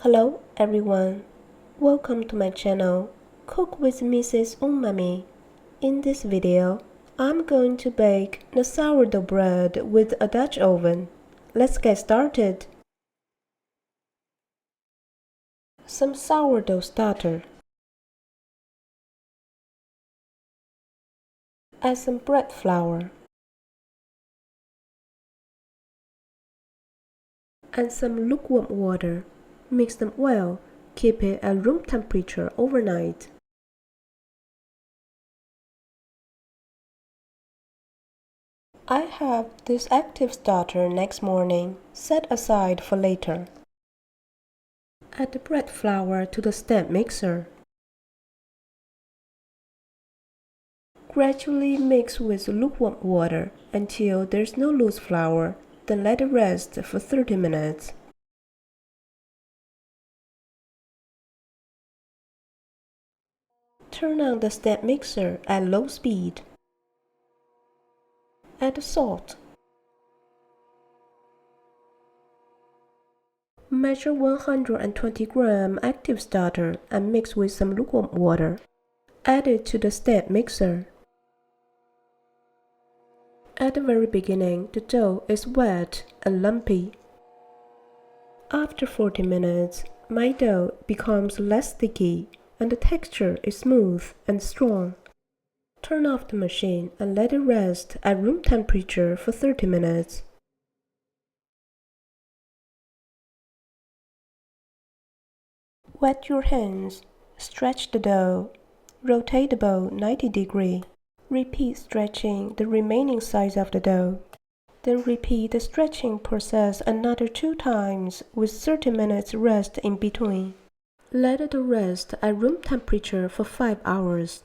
Hello everyone, welcome to my channel, Cook with Mrs. Umami. In this video, I'm going to bake the sourdough bread with a Dutch oven. Let's get started. Some sourdough starter. Add some bread flour. Add some lukewarm water. Mix them well. Keep it at room temperature overnight. I have this active starter next morning, set aside for later. Add the bread flour to the stand mixer. Gradually mix with lukewarm water until there's no loose flour, then let it rest for 30 minutes. Turn on the stand mixer at low speed. Add salt. Measure 120 gram active starter and mix with some lukewarm water. Add it to the stand mixer. At the very beginning, the dough is wet and lumpy. After 40 minutes, my dough becomes less sticky and the texture is smooth and strong. Turn off the machine and let it rest at room temperature for 30 minutes. Wet your hands, stretch the dough, rotate the bowl 90 degrees. Repeat stretching the remaining sides of the dough. Then repeat the stretching process another 2 times with 30 minutes rest in between. Let it rest at room temperature for 5 hours.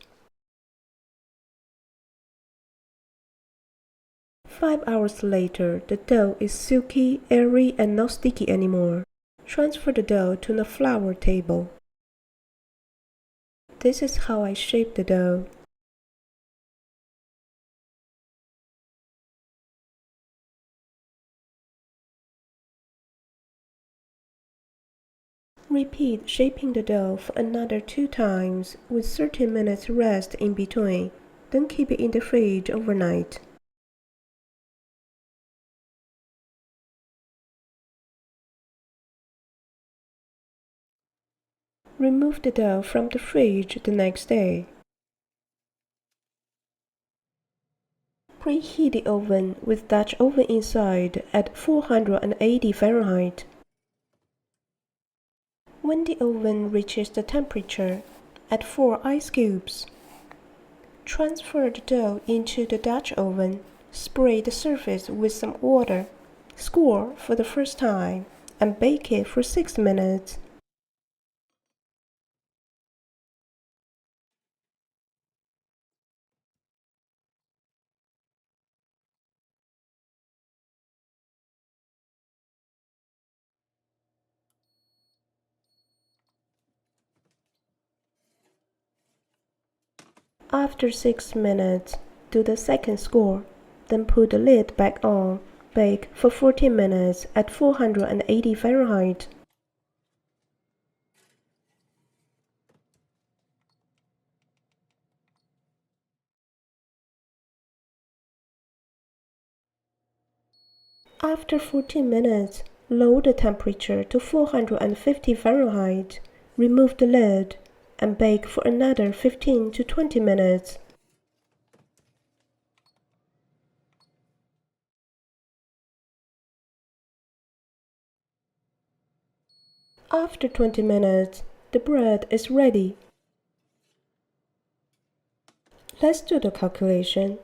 5 hours later, the dough is silky, airy, and not sticky anymore. Transfer the dough to the flour table. This is how I shape the dough. Repeat shaping the dough for another 2 times with 30 minutes rest in between, then keep it in the fridge overnight. Remove the dough from the fridge the next day. Preheat the oven with Dutch oven inside at 480 Fahrenheit. When the oven reaches the temperature, add 4 ice cubes. Transfer the dough into the Dutch oven, spray the surface with some water, score for the first time, and bake it for 6 minutes. After 6 minutes, do the second score, then put the lid back on. Bake for 14 minutes at 480 Fahrenheit. After 14 minutes, lower the temperature to 450 Fahrenheit, remove the lid, and bake for another 15 to 20 minutes. After 20 minutes, the bread is ready. Let's do the calculation.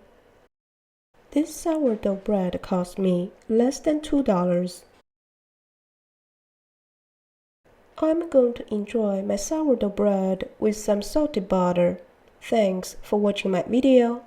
This sourdough bread cost me less than $2. I'm going to enjoy my sourdough bread with some salted butter. Thanks for watching my video.